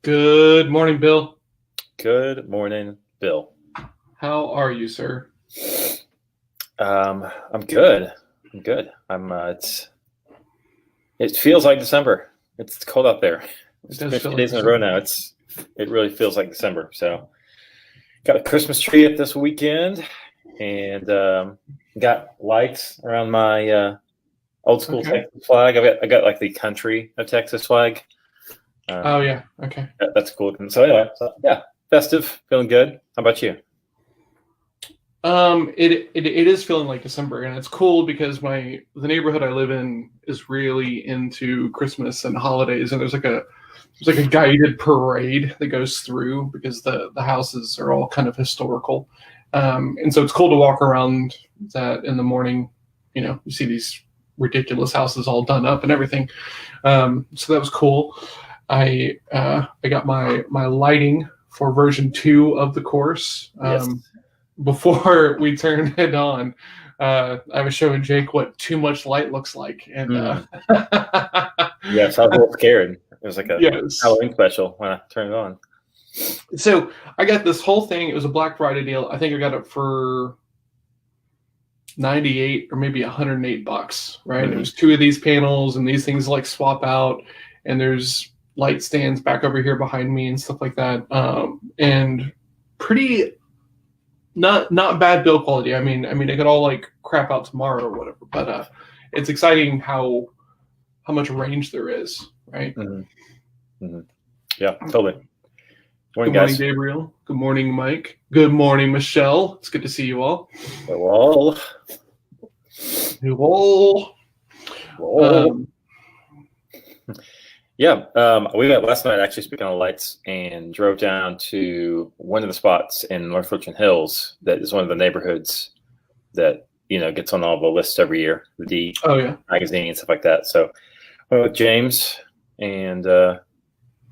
Good morning, Bill. Good morning, Bill. How are you, sir? I'm good. I'm good. It feels like December. It's cold out there. It It's does been a feel few like days in a row now. It really feels like December. So got a Christmas tree up this weekend, and got lights around my old school Okay. Texas flag. I got like the country of Texas flag. Oh yeah. Okay. That's cool. And so anyway, yeah, festive, feeling good. How about you? It is feeling like December, and it's cool because the neighborhood I live in is really into Christmas and holidays, and there's like a guided parade that goes through because the houses are all kind of historical, and so it's cool to walk around that in the morning. You see these ridiculous houses all done up and everything. So that was cool. I got my lighting for version 2 of the course. Yes. Before we turned it on, I was showing Jake what too much light looks like, and Yes, I was a little scared. It was like a yes. Halloween special when I turned it on. So I got this whole thing. It was a Black Friday deal. I think I got it for 98 or maybe $108, right? Mhm. There's 2 of these panels, and these things like swap out, and there's light stands back over here behind me and stuff like that. And pretty not bad build quality. I mean, it could all like crap out tomorrow or whatever, but it's exciting how much range there is, right? Mm-hmm. Mm-hmm. Yeah, totally. Good Morning, morning, guys. Gabriel. Good morning, Mike. Good morning, Michelle. It's good to see you all. Well, You all. yeah. We met last night, actually, speaking of lights, and drove down to one of the spots in North Richmond Hills that is one of the neighborhoods that gets on all the lists every year, the D Oh yeah. magazine and stuff like that. So I went with James and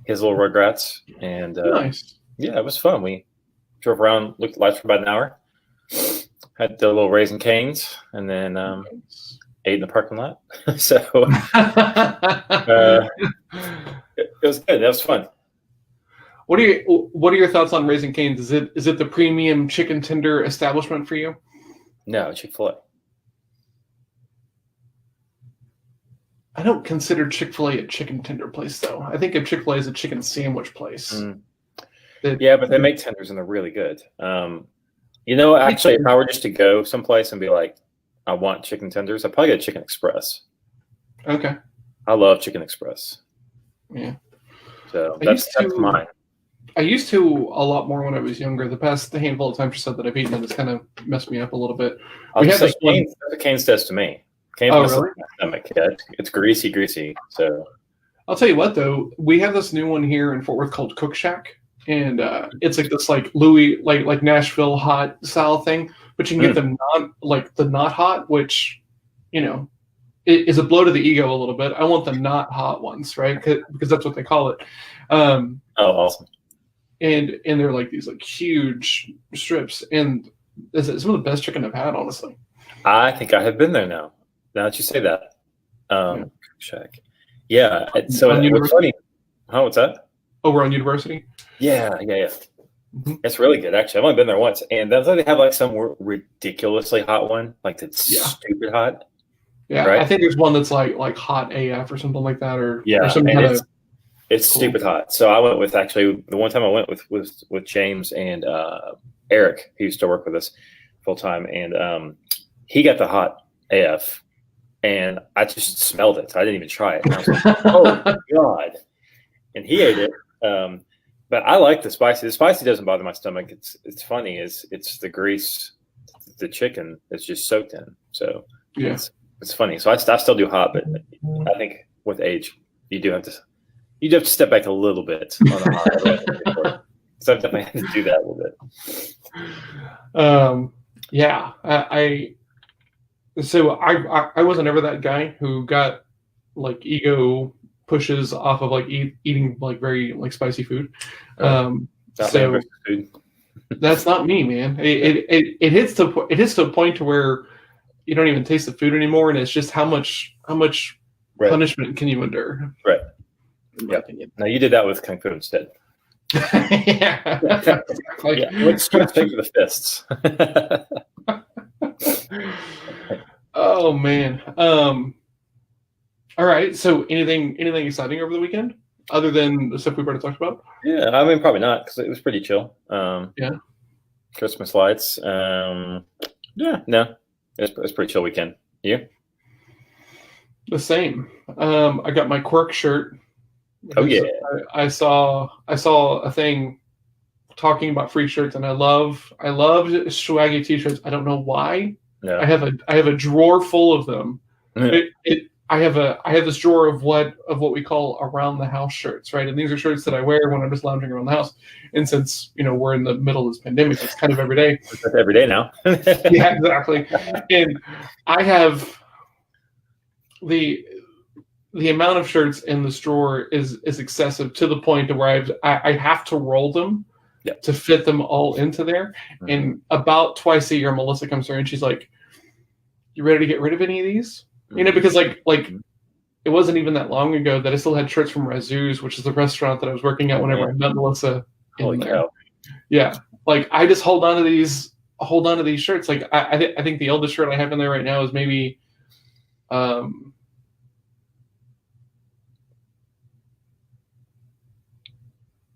his little Rugrats, and Nice. yeah, it was fun. We drove around, looked at lights for about an hour, had the little Raisin Canes, and then ate in the parking lot. So it was good. That was fun. What are your thoughts on Raising Cane's? Is it the premium chicken tender establishment for you? No, Chick-fil-A. I don't consider Chick-fil-A a chicken tender place, though. I think of Chick-fil-A as a chicken sandwich place. Yeah, but they make tenders and they're really good. Actually, if I were just to go someplace and be like, I want chicken tenders, I'd probably get Chicken Express. Okay. I love Chicken Express. Yeah. So that's mine. I used to a lot more when I was younger. The past handful of times or so that I've eaten it, it's kind of messed me up a little bit. We had this one. That's what Cane's does to me. Cane's really? my stomach. Yeah, it's greasy. So I'll tell you what, though, we have this new one here in Fort Worth called Cook Shack, and it's like this like Louis like Nashville hot style thing, but you can get the not hot, which it is a blow to the ego a little bit. I want the not hot ones, right? Because that's what they call it. Oh, awesome. And they're like these like huge strips, and it's some of the best chicken I've had, honestly. I think I have been there now. Now that you say that, Cook Shack. Yeah. So it's funny. Huh? What's that? Over on University. Yeah. Mm-hmm. It's really good, actually. I've only been there once, and that's why they have like some ridiculously hot one, like that's stupid hot. Yeah, right? I think there's one that's like hot AF or something like that, or some kind of. It's cool. Stupid hot. So I went with the one time I went with James and Eric, who used to work with us full time, and he got the hot AF, and I just smelled it. I didn't even try it. And I was like, oh God! And he ate it. But I like the spicy. The spicy doesn't bother my stomach. It's funny. It's the grease the chicken is just soaked in. So yeah, it's funny. So I still do hot, but I think with age you do have to step back a little bit on the hot. So I've definitely had to do that a little bit. Yeah, I wasn't ever that guy who got like ego pushes off of like eating like very like spicy food. So food. That's not me, man. It hits to a point to where you don't even taste the food anymore, and it's just how much punishment can you endure? Right. Yeah. Now you did that with Kung Fu instead. Yeah. Yeah, let's just take the fists. Oh man. All right. So anything exciting over the weekend other than the stuff we've already talked about? Yeah, I mean, probably not because it was pretty chill. Yeah. Christmas lights. Yeah, no, it's pretty chill weekend. You? The same. I got my Quirk shirt. Oh yeah. I saw a thing talking about free shirts, and I love swaggy t-shirts. I don't know why. No. I have a drawer full of them. I have this drawer of what we call around the house shirts, right? And these are shirts that I wear when I'm just lounging around the house. And since we're in the middle of this pandemic, it's kind of every day. It's every day now. Yeah, exactly. And I have the amount of shirts in this drawer is excessive to the point to where I have to roll them to fit them all into there. Mm-hmm. And about twice a year, Melissa comes through and she's like, "You ready to get rid of any of these?" Mm-hmm. Because like it wasn't even that long ago that I still had shirts from Razoo's, which is the restaurant that I was working at whenever I met Melissa. Holy cow. Yeah, like I just hold on to these shirts. Like I think the oldest shirt I have in there right now is maybe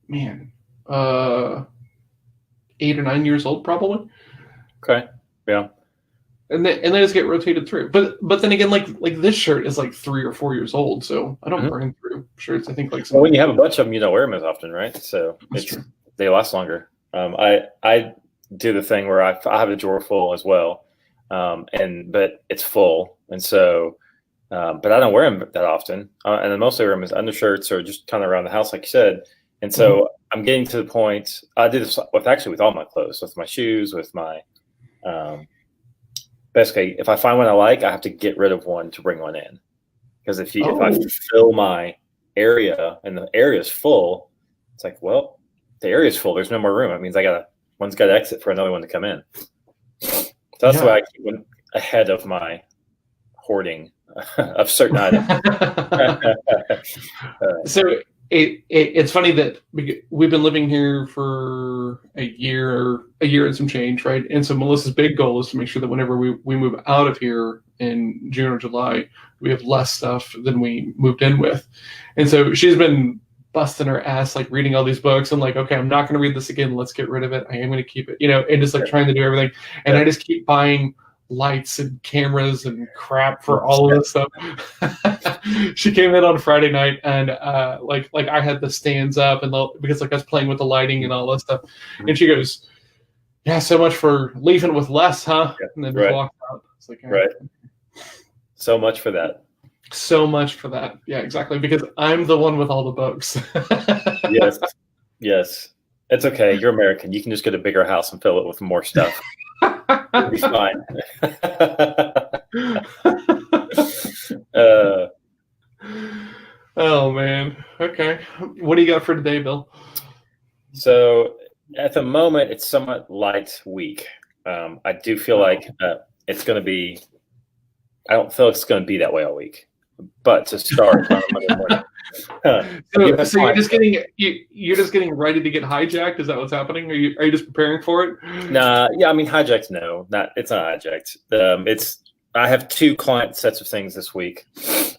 man, 8 or 9 years old, probably. Okay. Yeah. And they just get rotated through. But then again, like this shirt is like 3 or 4 years old, so I don't burn through shirts. I think like when you have a bunch of them, you don't wear them as often, right? So they last longer. I do the thing where I have a drawer full as well, but it's full, and so. But I don't wear them that often, and then mostly wear them as undershirts or just kind of around the house, like you said. And so I'm getting to the point. I do this with all my clothes, with my shoes, with my. Basically, if I find one I like, I have to get rid of one to bring one in, because if I fill my area and the area is full, it's like, well, the area is full. There's no more room. It means one's got to exit for another one to come in. So that's why I keep one ahead of my hoarding of certain items. So it's funny that we've been living here for a year and some change, right? And so Melissa's big goal is to make sure that whenever we move out of here in June or July, we have less stuff than we moved in with. And so she's been busting her ass, like reading all these books and like, okay, I'm not going to read this again. Let's get rid of it. I am going to keep it, and just like trying to do everything. And I just keep buying lights and cameras and crap for all of this stuff. She came in on Friday night and like I had the stands up and because like I was playing with the lighting and all that stuff. And she goes, "Yeah, so much for leaving with less, huh?" And then just walked out. It's like, right. So much for that. So much for that. Yeah, exactly. Because I'm the one with all the books. Yes. It's okay. You're American. You can just get a bigger house and fill it with more stuff. It'll be fine. Oh man. Okay. What do you got for today, Bill? So at the moment, it's somewhat light week. I do feel like it's going to be. I don't feel it's going to be that way all week. But to start on Monday morning. So you're just getting ready to get hijacked? Is that what's happening? Are you just preparing for it? Nah, yeah, I mean hijacked. No, it's not hijacked. I have 2 client sets of things this week,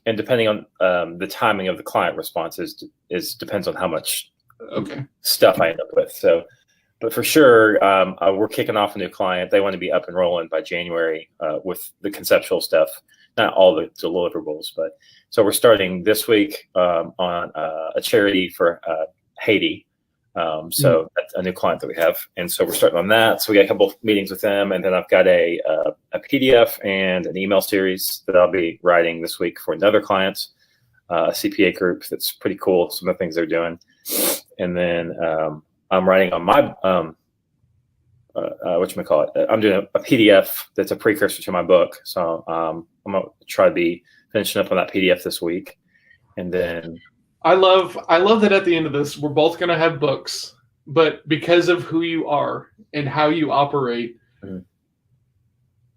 and depending on the timing of the client responses depends on how much stuff I end up with. So, but for sure, we're kicking off a new client. They want to be up and rolling by January with the conceptual stuff. Not all the deliverables, but so we're starting this week on a charity for Haiti. So that's a new client that we have, and so we're starting on that. So we got a couple of meetings with them, and then I've got a PDF and an email series that I'll be writing this week for another client, a CPA group that's pretty cool. Some of the things they're doing, and then I'm writing on my whatchamacallit. I'm doing a PDF that's a precursor to my book. So I'm gonna try to be finishing up on that PDF this week, and then I love that at the end of this we're both gonna have books, but because of who you are and how you operate,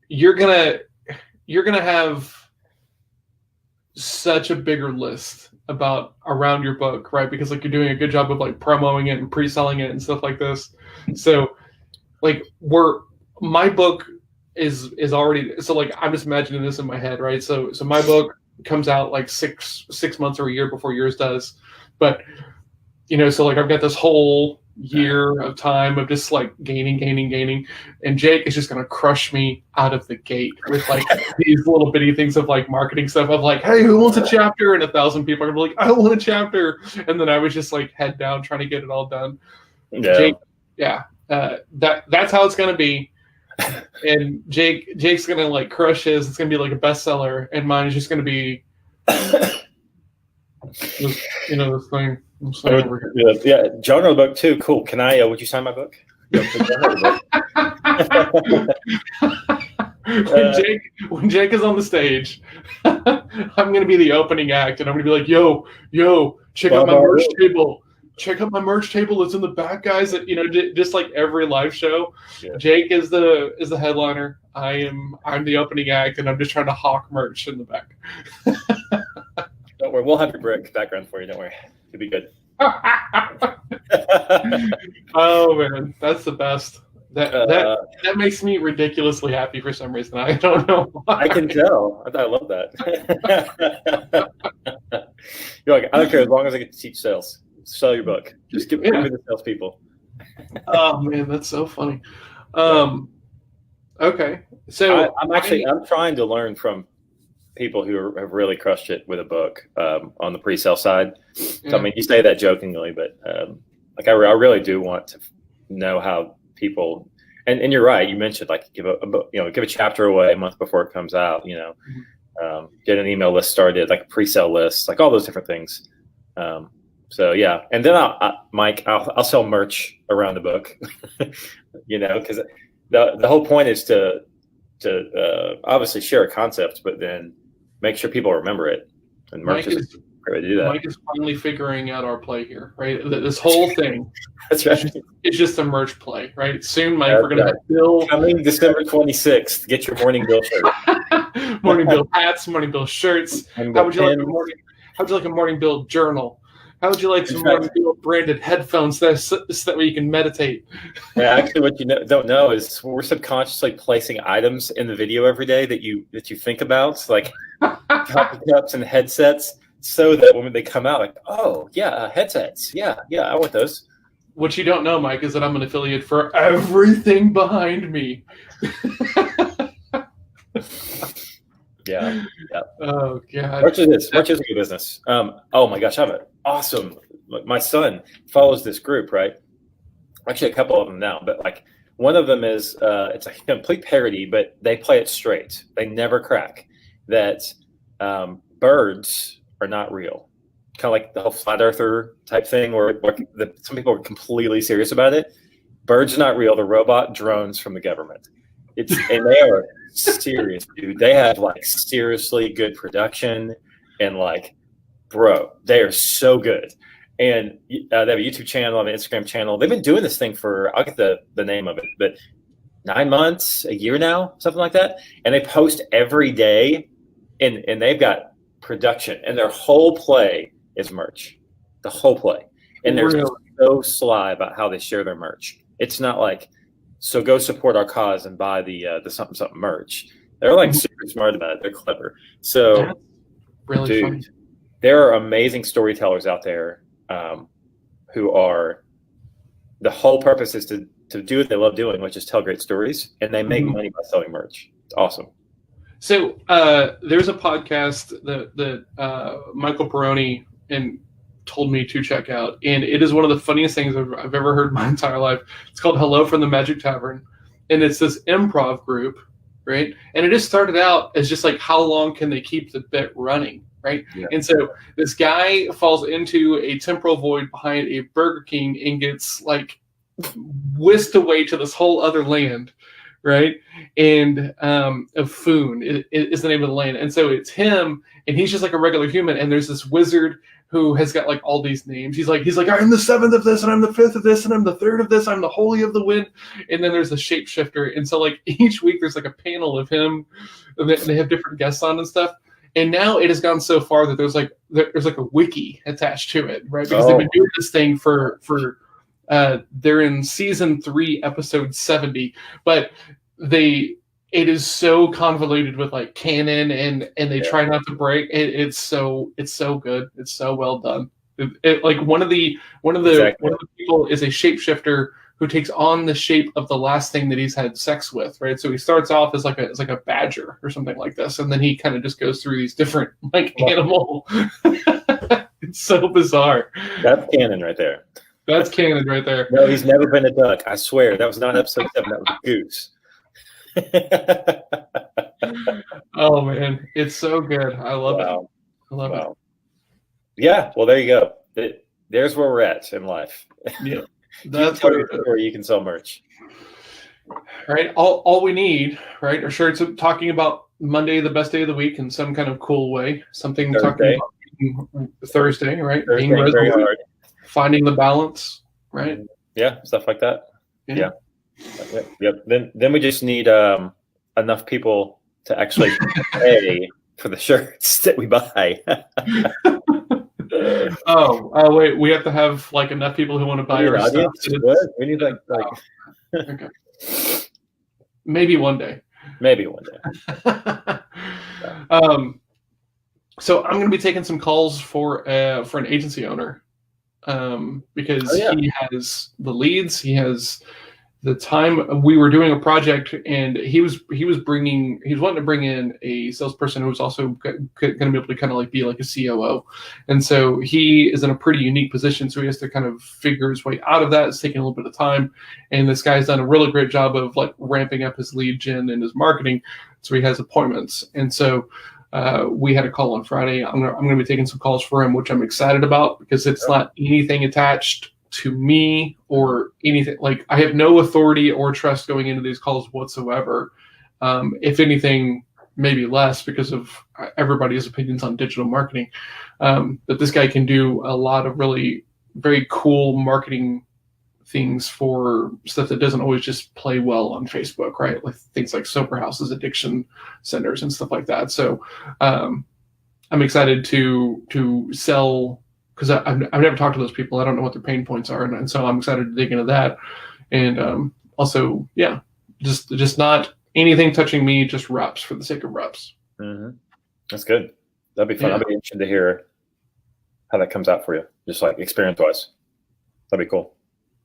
you're gonna have such a bigger list about around your book, right? Because like you're doing a good job of like promoting it and pre-selling it and stuff like this. So like my book is already, so like I'm just imagining this in my head, right? So my book comes out like six months or a year before yours does, but so like I've got this whole year of time of just like gaining, and Jake is just gonna crush me out of the gate with like these little bitty things of like marketing stuff of like, hey, who wants a chapter? And 1,000 people are gonna be like, I want a chapter, and then I was just like head down trying to get it all done. Jake, that's how it's gonna be. And Jake's gonna like crush his. It's gonna be like a bestseller, and mine is just gonna be, this thing. Yeah, genre book too. Cool. Can I? Would you sign my book? When Jake is on the stage, I'm gonna be the opening act, and I'm gonna be like, "Yo, check out my merch table. Check out my merch table. It's in the back, guys." Just like every live show, Jake is the headliner. I'm the opening act, and I'm just trying to hawk merch in the back. Don't worry, we'll have your brick background for you. Don't worry, it'll be good. Oh man, that's the best. That makes me ridiculously happy for some reason. I don't know why. I can tell. I love that. You're like, I don't care as long as I get to teach sales. Sell your book. Just give me the salespeople. Oh man, that's so funny. Okay, so I'm trying to learn from people who have really crushed it with a book on the pre-sale side. So, I mean, you say that jokingly, but like I really do want to know how people. And you're right. You mentioned like give a chapter away a month before it comes out. Get an email list started, like a pre-sale list, like all those different things. So yeah, and then I'll sell merch around the book. Because the whole point is to obviously share a concept, but then make sure people remember it. And merch is great to do that. Mike is finally figuring out our play here, right? This whole thing. That's right. It's just a merch play, right? Soon, Mike, we're going to BIL. Coming December 26th, get your Morning BIL shirt. Morning BIL hats, Morning BIL shirts. How would you like a Morning BIL journal? How would you like some Morning BIL branded headphones so that way you can meditate? Yeah, actually, what you don't know is we're subconsciously placing items in the video every day that you think about, like coffee cups and headsets, so that when they come out, like, oh yeah, headsets, yeah, I want those. What you don't know, Mike, is that I'm an affiliate for everything behind me. Yeah. Oh god. Merch is a good business. Oh my gosh, I have an awesome. My son follows this group, right? Actually, a couple of them now, but like one of them is it's a complete parody, but they play it straight. They never crack. That birds are not real. Kind of like the whole flat earther type thing, where some people are completely serious about it. Birds are not real. They're robot drones from the government. And they are serious, dude. They have like seriously good production, and like, bro, they are so good. And they have a YouTube channel, an Instagram channel. They've been doing this thing for, I'll get the name of it, but 9 months, a year now, something like that. And they post every day, and they've got production, and their whole play is merch. The whole play. And they're so sly about how they share their merch. It's not like, so go support our cause and buy the something something merch. They're like super smart about it. They're clever. So, that's really dude, funny. There are amazing storytellers out there who are. The whole purpose is to do what they love doing, which is tell great stories, and they make money by selling merch. It's awesome. So there's a podcast that Michael Peroni told me to check out, and it is one of the funniest things I've ever heard in my entire life. It's called Hello from the Magic Tavern, and it's this improv group, right? And it just started out as just like, how long can they keep the bit running, right? Yeah. And so this guy falls into a temporal void behind a Burger King and gets like whisked away to this whole other land, right? And Foon is the name of the land. And so it's him, and he's just like a regular human, and there's this wizard who has got like all these names. He's like, I'm the 7th of this, and I'm the 5th of this, and I'm the 3rd of this, I'm the Holy of the Wind. And then there's the shapeshifter. And so like each week there's like a panel of him, and they have different guests on and stuff. And now it has gone so far that there's like a wiki attached to it, right? Because they've been doing this thing for they're in season 3, episode 70, but it is so convoluted with like canon and they try not to break it. It's so good. It's so well done. Like one of the people is a shapeshifter who takes on the shape of the last thing that he's had sex with, right? So he starts off as like a badger or something like this, and then he kind of just goes through these different like animal. It's so bizarre. That's canon right there. That's canon right there. No, he's never been a duck. I swear that was not episode 7. That was a goose. Oh man, it's so good. I love it. I love it. Yeah, well, there you go. There's where we're at in life. Yeah, that's where you can sell merch. Right. All we need, right, are shirts talking about Monday, the best day of the week, in some kind of cool way. Something Thursday. Talking about Thursday, right? Thursday, being very hard. Finding the balance, right? Yeah, stuff like that. Yeah. Yep. Then we just need enough people to actually pay for the shirts that we buy. Oh wait, we have to have like enough people who want to buy our stuff. We need like okay. Maybe one day. So I'm going to be taking some calls for an agency owner, because he has the leads, he has the time. We were doing a project, and he was wanting to bring in a salesperson who was also going to be able to kind of like be like a COO, and so he is in a pretty unique position. So he has to kind of figure his way out of that. It's taking a little bit of time, and this guy's done a really great job of like ramping up his lead gen and his marketing. So he has appointments, and so we had a call on Friday. I'm gonna be taking some calls for him, which I'm excited about because it's not anything attached to me or anything. Like I have no authority or trust going into these calls whatsoever. If anything, maybe less because of everybody's opinions on digital marketing. But this guy can do a lot of really very cool marketing things for stuff that doesn't always just play well on Facebook, right? Like things like sober houses, addiction centers, and stuff like that. So I'm excited to sell, because I've never talked to those people. I don't know what their pain points are, and so I'm excited to dig into that. And also, just not anything touching me, just reps for the sake of reps. Mm-hmm. That's good. That'd be fun. Yeah. I'd be interested to hear how that comes out for you, just like experience-wise. That'd be cool.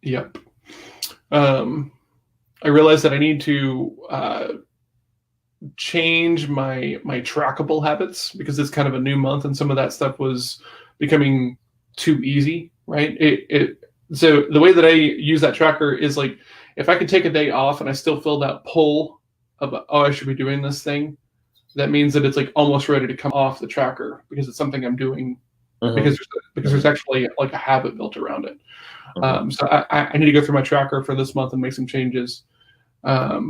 Yep. I realized that I need to change my trackable habits because it's kind of a new month, and some of that stuff was becoming too easy, right? So the way that I use that tracker is like, if I could take a day off and I still feel that pull of, I should be doing this thing, that means that it's like almost ready to come off the tracker because it's something I'm doing because there's actually like a habit built around it. So I need to go through my tracker for this month and make some changes. I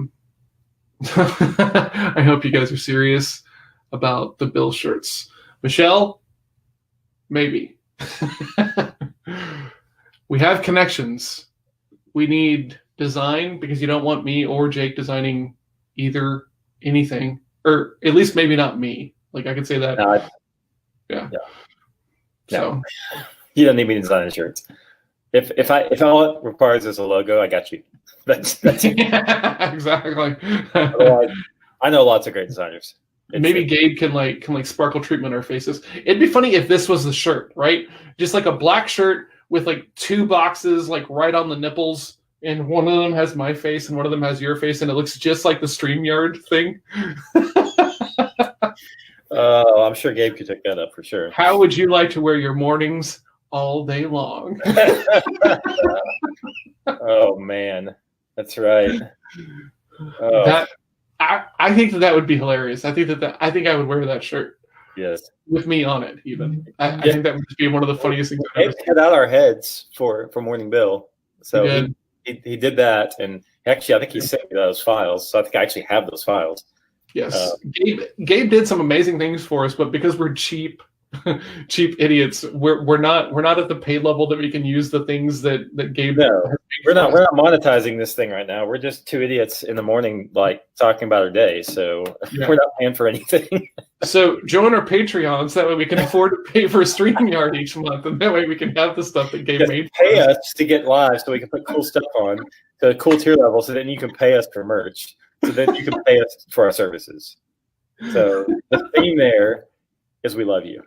hope you guys are serious about the BIL shirts. Michelle, maybe. We have connections. We need design because you don't want me or Jake designing either anything, or at least maybe not me. Like I could say that. Yeah. So you don't need me to design the shirts. If all it requires is a logo, I got you. That's yeah, exactly. I know lots of great designers. Maybe Gabe can like sparkle treatment our faces. It'd be funny if this was the shirt, right? Just like a black shirt with like 2 boxes like right on the nipples, and one of them has my face and one of them has your face, and it looks just like the StreamYard thing. I'm sure Gabe could take that up for sure. How would you like to wear your mornings all day long? Oh man, that's right. Oh. I think that would be hilarious. I think I would wear that shirt. Yes, with me on it. Even I think that would just be one of the funniest things. We cut out our heads for Morning BIL, so he did that, and actually I think he sent me those files. So I think I actually have those files. Yes, Gabe did some amazing things for us, but because we're cheap idiots, we're not at the pay level that we can use the things that Gabe has we're not monetizing this thing right now. We're just two idiots in the morning, like talking about our day. So we're not paying for anything. So join our Patreons. That way we can afford to pay for a StreamYard each month, and that way we can have the stuff that Gabe made. Pay us to get live, so we can put cool stuff on to a cool tier level. So then you can pay us for merch. So then you can pay us for our services. So the theme there is we love you.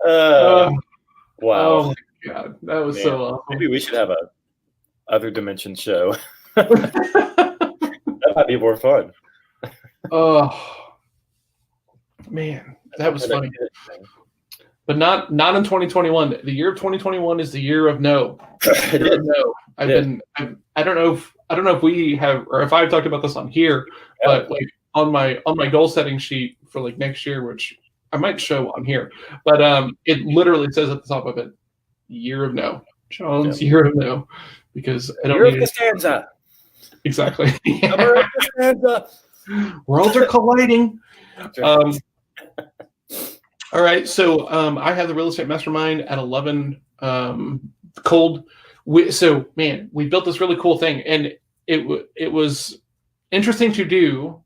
Wow. Oh my God. That was so awesome. Maybe we should have a other dimension show. That might be more fun. Oh man, that was funny. But not in 2021. The year of 2021 is the year of no. No. I don't know if we have, or if I've talked about this on here, but like on my goal setting sheet for like next year, which I might show on here, but it literally says at the top of it, year of no. Jones, year of no, because I don't need Costanza. Exactly. Worlds are colliding. All right, so I have the Real Estate Mastermind at 11 cold. So we built this really cool thing, and it was interesting to do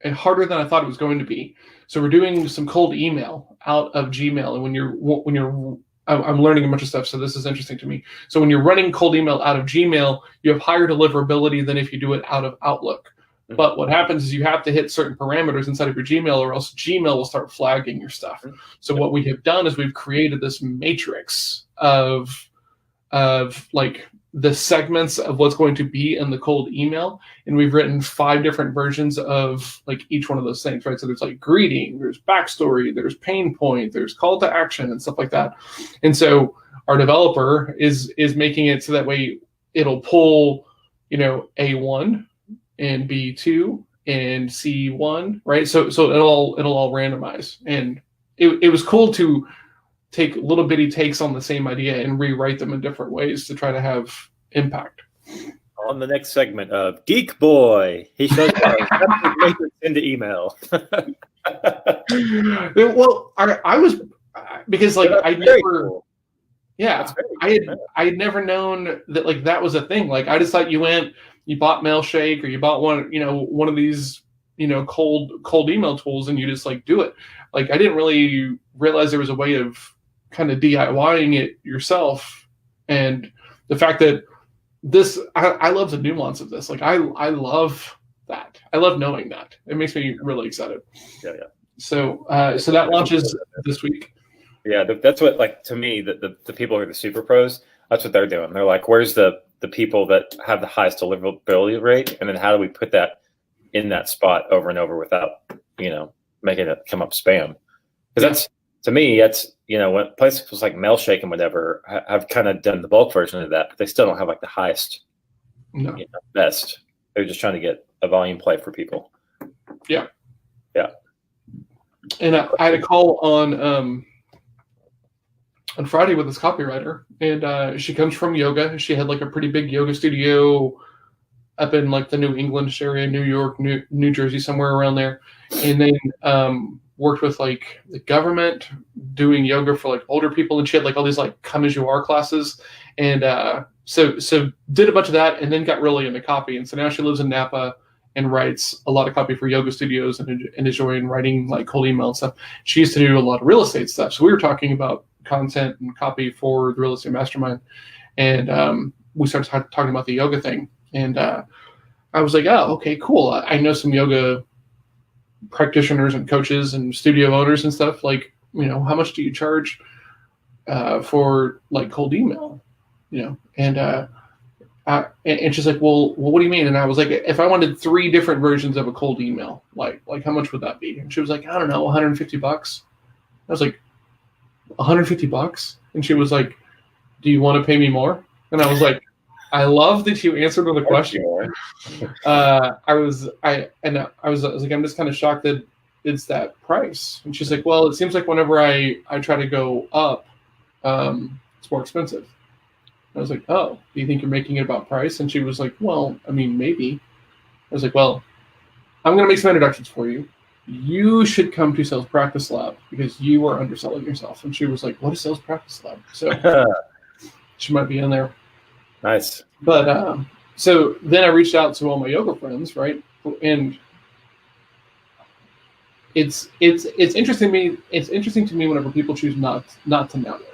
and harder than I thought it was going to be. So we're doing some cold email out of Gmail, and when you're I'm learning a bunch of stuff, so this is interesting to me. So when you're running cold email out of Gmail, you have higher deliverability than if you do it out of Outlook. Mm-hmm. But what happens is you have to hit certain parameters inside of your Gmail, or else Gmail will start flagging your stuff. Mm-hmm. So what we have done is we've created this matrix of like the segments of what's going to be in the cold email, and we've written 5 different versions of like each one of those things, right? So there's like greeting, there's backstory, there's pain point, there's call to action and stuff like that. And so our developer is making it so that way it'll pull, A1 and B2 and C1, right? So it'll all randomize. And it was cool to take little bitty takes on the same idea and rewrite them in different ways to try to have impact. On the next segment of Geek Boy, he shows us into email. Well, I was, because like I never, cool. I had never known that like that was a thing. Like I just thought you bought Mailshake, or you bought one of these cold email tools, and you just like do it. Like I didn't really realize there was a way of kind of DIYing it yourself, and the fact that I love the nuance of this. Like I love that. I love knowing that. It makes me really excited. Yeah. So that launches this week. Yeah, that's what, like, to me, the people who are the super pros, that's what they're doing. They're like, where's the people that have the highest deliverability rate, and then how do we put that in that spot over and over without making it come up spam? Because that's, to me, that's when places like Mailshake and whatever have kind of done the bulk version of that, but they still don't have like the highest, best. They're just trying to get a volume play for people. Yeah. And I had a call on Friday with this copywriter, and she comes from yoga. She had like a pretty big yoga studio up in like the New England area, New York, New Jersey, somewhere around there, and then worked with like the government doing yoga for like older people, and she had like all these like come as you are classes, and so did a bunch of that, and then got really into copy, and so now she lives in Napa and writes a lot of copy for yoga studios and enjoying writing like cold email and stuff. She used to do a lot of real estate stuff, so we were talking about content and copy for the Real Estate Mastermind, and we started talking about the yoga thing, and I was like, oh, okay, cool. I know some yoga practitioners and coaches and studio owners and stuff. Like, how much do you charge for like cold email? And she's like, well, what do you mean? And I was like, if I wanted 3 different versions of a cold email, like how much would that be? And she was like, I don't know, $150. I was like, $150? And she was like, do you want to pay me more? And I was like, I love that you answered the question. I was like, I'm just kind of shocked that it's that price. And she's like, well, it seems like whenever I try to go up, it's more expensive. I was like, oh, do you think you're making it about price? And she was like, well, I mean, maybe. I was like, well, I'm going to make some introductions for you. you should come to sales practice lab because you are underselling yourself. And she was like, what is sales practice lab? So she might be in there. Nice. But so then I reached out to all my yoga friends, right? And it's interesting to me. It's interesting to me whenever people choose not to network.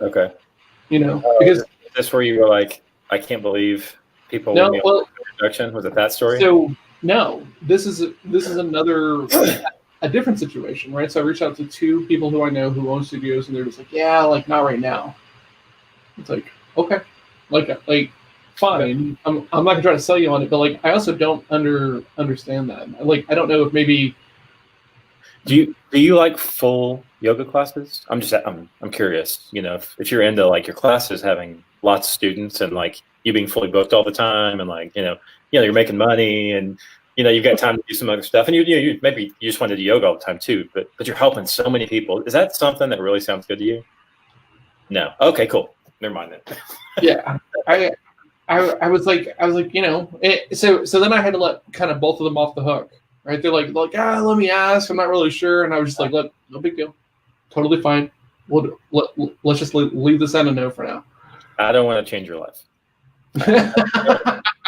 Okay. Because this where you were like, I can't believe people. No, well, introduction was it that story? So no, this is another a different situation, right? So I reached out to two people who I know who own studios, and they're just like, yeah, like not right now. It's like, okay, like fine. I'm not gonna try to sell you on it, but like I also don't understand that. Like I don't know if maybe. Do you like full yoga classes? I'm curious. If you're into like your classes having lots of students and like you being fully booked all the time and like you're making money and you've got time to do some other stuff and you maybe you just want to do yoga all the time too, but you're helping so many people. Is that something that really sounds good to you? No. Okay, cool. Never mind then. Yeah, I was like so then I had to let kind of both of them off the hook. Right, they're like, let me ask. I'm not really sure, and I was just like, look, no big deal, totally fine. Let's just leave this on a no for now. I don't want to change your life.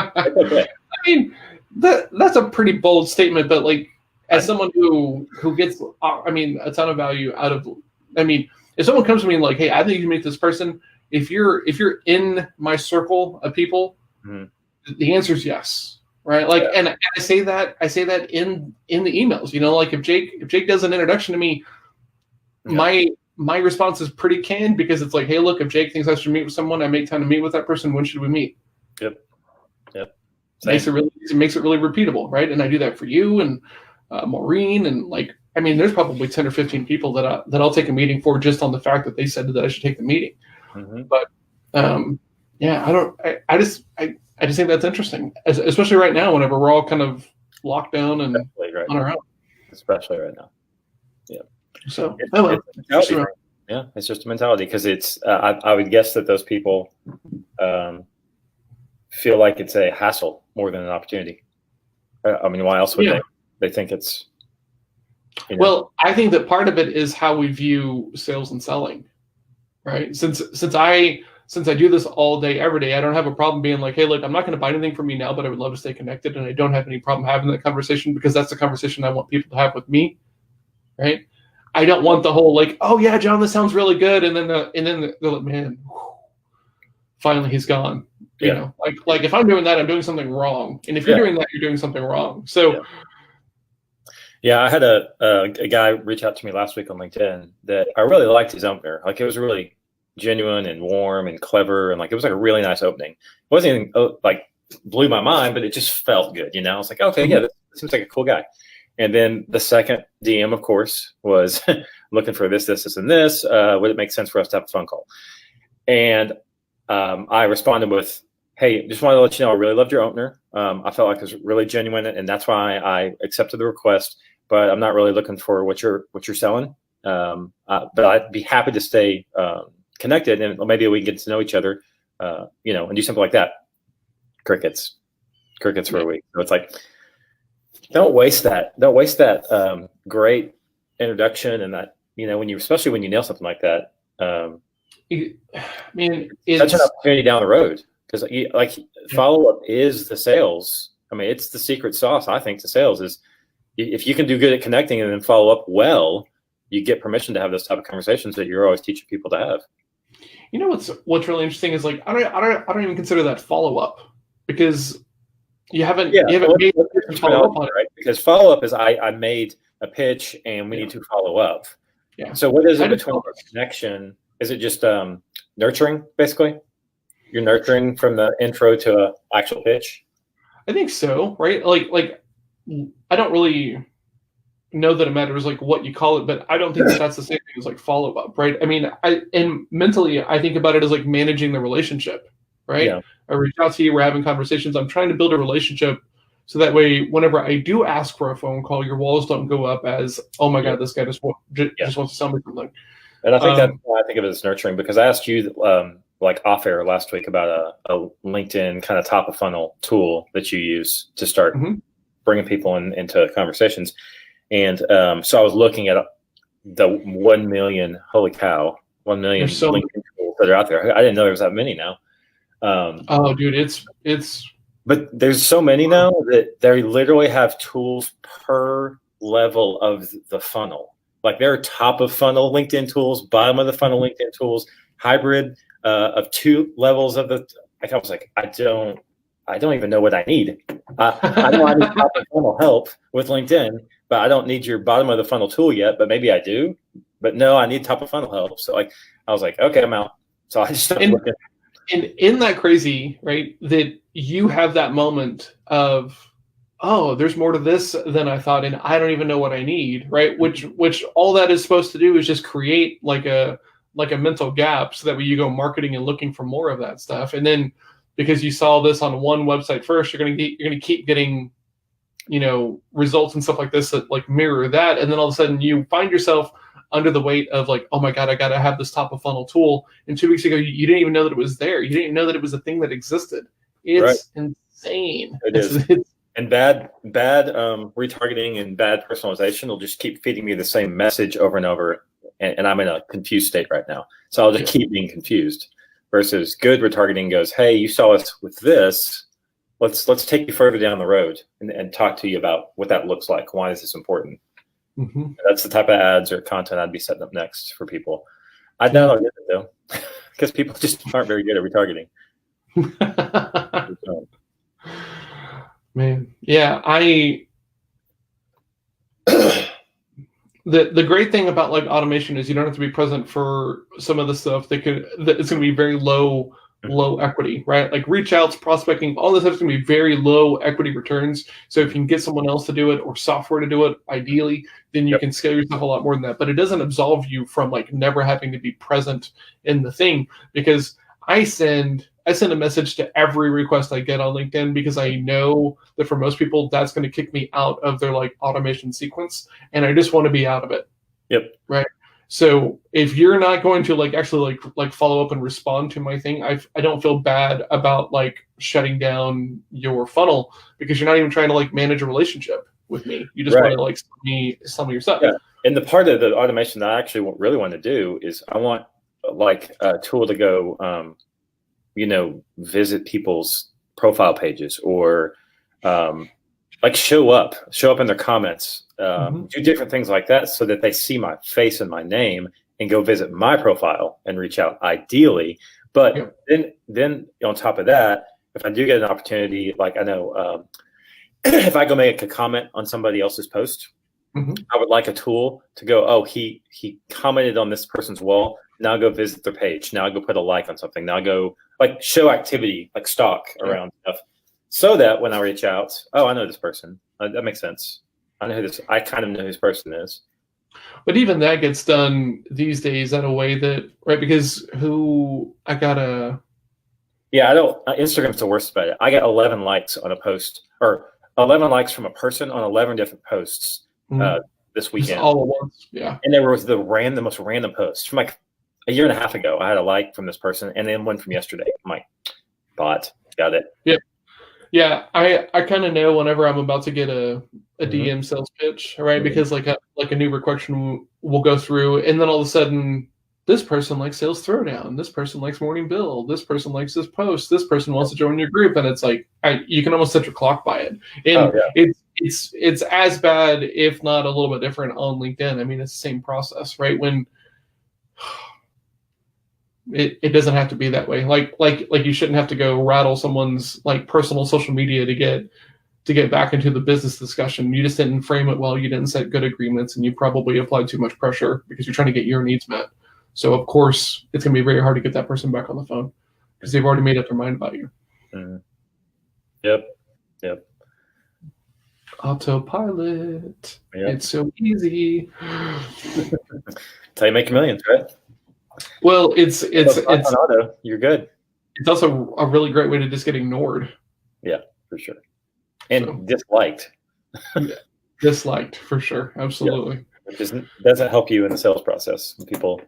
I mean, that's a pretty bold statement, but like, as someone who gets, a ton of value out of, if someone comes to me and like, hey, I think you can meet this person. If you're in my circle of people, the answer is yes. Right, like, and I say that in the emails. Like if Jake does an introduction to me, my response is pretty canned because it's like, hey, look, if Jake thinks I should meet with someone, I make time to meet with that person. When should we meet? Yep. Makes it really repeatable, right? And I do that for you and Maureen and like, there's probably 10 or 15 people that I'll take a meeting for just on the fact that they said that I should take the meeting. But I just think that's interesting, especially right now, whenever we're all kind of locked down and on our own. Especially right now. Yeah. So, it's just a mentality because it's. I would guess that those people feel like it's a hassle more than an opportunity. Why else would they think it's? Well, I think that part of it is how we view sales and selling, right? Since I do this all day, every day, I don't have a problem being like, hey, look, I'm not going to buy anything from you now, but I would love to stay connected. And I don't have any problem having that conversation because that's the conversation I want people to have with me. Right. I don't want the whole like, oh yeah, John, this sounds really good. And then they're like, man, finally he's gone. Like if I'm doing that, I'm doing something wrong. And if you're doing that, you're doing something wrong. So yeah, I had a guy reach out to me last week on LinkedIn that I really liked his opener. Like it was really genuine and warm and clever and like it was like a really nice opening. It wasn't anything like blew my mind, but it just felt good. I was like, okay, yeah, this seems like a cool guy. And then the second DM, of course, was looking for this, and this. Would it make sense for us to have a phone call? And I responded with, hey, just wanted to let you know I really loved your opener. I felt like it was really genuine, and that's why I accepted the request. But I'm not really looking for what you're selling. But I'd be happy to stay connected, and maybe we can get to know each other, and do something like that. Crickets for a week. So it's like, don't waste that great introduction and that, especially when you nail something like that. It's such an opportunity down the road because follow up is the sales. It's the secret sauce. I think to sales is if you can do good at connecting and then follow up well, you get permission to have those type of conversations that you're always teaching people to have. What's really interesting is like I don't even consider that follow up because you haven't made follow up on it, right? Because follow up is I made a pitch and we need to follow up. Yeah. So what is it between connection? Is it just nurturing basically? You're nurturing from the intro to an actual pitch. I think so, right? Like I don't really know that it matters like what you call it, but I don't think that's the same thing as like follow up, right? Mentally I think about it as like managing the relationship, right? Yeah. I reach out to you, we're having conversations. I'm trying to build a relationship so that way whenever I do ask for a phone call, your walls don't go up as, oh my God, this guy just wants to sell me something. And I think that's why I think of it as nurturing because I asked you like off air last week about a LinkedIn kind of top of funnel tool that you use to start bringing people into conversations. And so I was looking at the 1 million, holy cow, 1 million LinkedIn tools that are out there. I didn't know there was that many now. Oh, dude, it's. But there's so many now that they literally have tools per level of the funnel. Like there are top of funnel LinkedIn tools, bottom of the funnel LinkedIn tools, hybrid of 2 levels of the. I was like, I don't even know what I need. I know I need top of funnel help with LinkedIn, but I don't need your bottom of the funnel tool yet. But maybe I do. But no, I need top of funnel help. So like, I was like, okay, I'm out. So I just started looking. And isn't that crazy, right? That you have that moment of, oh, there's more to this than I thought, and I don't even know what I need, right? Which all that is supposed to do is just create like a mental gap, so that way you go marketing and looking for more of that stuff, and then because you saw this on one website first, you're gonna keep getting, results and stuff like this that like mirror that, and then all of a sudden you find yourself under the weight of like, oh my God, I got to have this top of funnel tool. And 2 weeks ago, you didn't even know that it was there. You didn't even know that it was a thing that existed. It's insane. It is. And bad retargeting and bad personalization will just keep feeding me the same message over and over. And I'm in a confused state right now. So I'll just keep being confused, versus good retargeting goes, hey, you saw us with this. Let's take you further down the road and talk to you about what that looks like. Why is this important? Mm-hmm. That's the type of ads or content I'd be setting up next for people. I download it though, because people just aren't very good at retargeting. Man, yeah, the great thing about like automation is you don't have to be present for some of the stuff that it's going to be very low equity, right? Like reach outs, prospecting, all this stuff is going to be very low equity returns. So if you can get someone else to do it or software to do it, ideally, then you can scale yourself a lot more than that. But it doesn't absolve you from like never having to be present in the thing, because I send a message to every request I get on LinkedIn, because I know that for most people that's going to kick me out of their like automation sequence, and I just want to be out of it. Yep. Right. So if you're not going to like actually like follow up and respond to my thing, I don't feel bad about like shutting down your funnel, because you're not even trying to like manage a relationship with me. You just want to like sell me your stuff. Yeah. And the part of the automation that I actually really want to do is I want like a tool to go, visit people's profile pages, or like show up in their comments, do different things like that, so that they see my face and my name and go visit my profile and reach out ideally. But then on top of that, if I do get an opportunity, like I know if I go make a comment on somebody else's post, I would like a tool to go, oh, he commented on this person's wall. Now go visit their page. Now go put a like on something. Now go like show activity, like stalk around stuff, so that when I reach out, oh, I know this person. That makes sense. I know who this. I kind of know who this person is. But even that gets done these days in a way that, right? Because I don't. Instagram's the worst about it. I got 11 likes on a post, or 11 likes from a person on 11 different posts this weekend. Just all at once, yeah. And there was the most random posts from like a year and a half ago. I had a like from this person, and then one from yesterday. I'm like, bot, got it. Yep. Yeah, I kind of know whenever I'm about to get a DM sales pitch, right? Because like a new request will go through, and then all of a sudden, this person likes Sales Throwdown, this person likes Morning Bill, this person likes this post, this person wants to join your group, and it's like you can almost set your clock by it, and it's as bad, if not a little bit different, on LinkedIn. I mean, it's the same process, right? When it doesn't have to be that way. Like you shouldn't have to go rattle someone's like personal social media to get back into the business discussion. You just didn't frame it well. You didn't set good agreements, and you probably applied too much pressure because you're trying to get your needs met. So of course it's going to be very hard to get that person back on the phone because they've already made up their mind about you. Yep. Autopilot. Yep. It's so easy. That's how you make millions, right? Well, it's auto, you're good. It's also a really great way to just get ignored. Yeah, for sure. And disliked. Disliked, for sure. Absolutely. Yeah. It doesn't help you in the sales process when people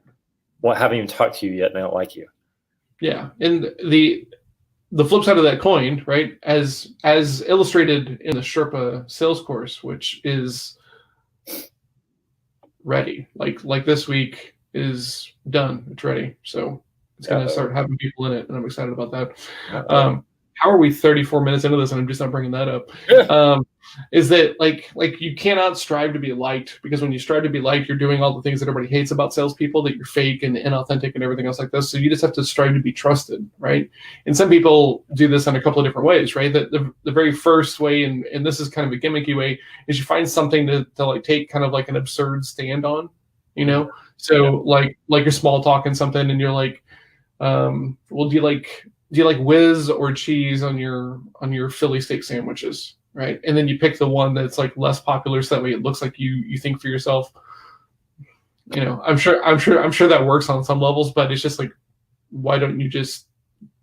haven't even talked to you yet and they don't like you. Yeah. And the flip side of that coin, right? As illustrated in the Sherpa sales course, which is ready. Like this week is done. It's ready. So it's going to start having people in it, and I'm excited about that. How are we 34 minutes into this and I'm just not bringing that up? Is that like you cannot strive to be liked, because when you strive to be liked, you're doing all the things that everybody hates about salespeople, that you're fake and inauthentic and everything else like this. So you just have to strive to be trusted, right? And some people do this in a couple of different ways, right? The very first way, and this is kind of a gimmicky way, is you find something to like take kind of like an absurd stand on, you know? So like you're small talking something and you're like, well, do you like whiz or cheese on your Philly steak sandwiches, right? And then you pick the one that's like less popular, so that way it looks like you think for yourself. You know, I'm sure that works on some levels, but it's just like, why don't you just?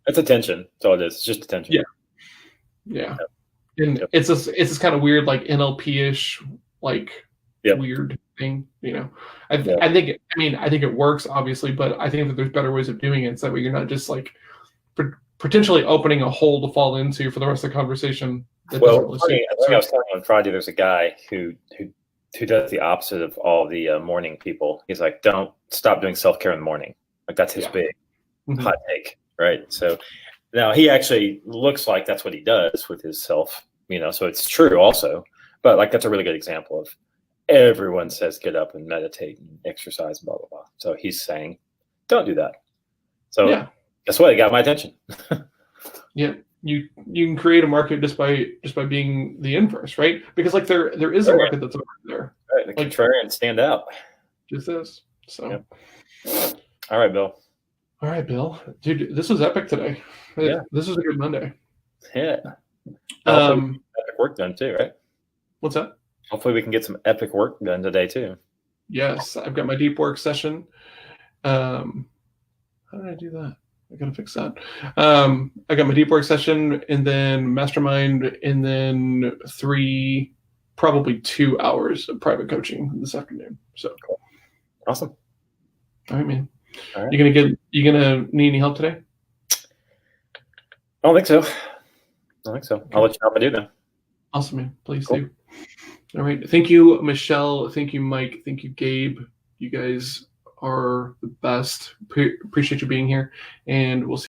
It's attention. That's all it is. It's just attention. Yeah. And it's this kind of weird, like NLP-ish, like weird thing. You know, I think it works obviously, but I think that there's better ways of doing it, so that way you're not just like potentially opening a hole to fall into for the rest of the conversation. Well, I think I was telling you on Friday, there's a guy who does the opposite of all the morning people. He's like, don't stop doing self-care in the morning. Like that's his big hot take, right? So now he actually looks like that's what he does with his self, you know, so it's true also. But like that's a really good example of everyone says get up and meditate and exercise, blah, blah, blah. So he's saying, don't do that. So guess what? It got my attention. Yeah. You can create a market just by being the inverse, right? Because like there is a market that's over there. Right, the contrarian stand out. Just this. So All right, Bill. All right, Bill. Dude, this was epic today. Yeah. This was a good Monday. Yeah. Epic work done too, right? What's that? Hopefully we can get some epic work done today too. Yes, I've got my deep work session. How did I do that? I gotta fix that. I got my deep work session, and then mastermind, and then probably 2 hours of private coaching this afternoon. So cool. Awesome. All right, man. All right. You gonna need any help today? I don't think so. Okay. I'll let you know if I do then. Awesome, man. Please do. All right. Thank you, Michelle. Thank you, Mike. Thank you, Gabe. You guys are the best. Appreciate you being here, and we'll see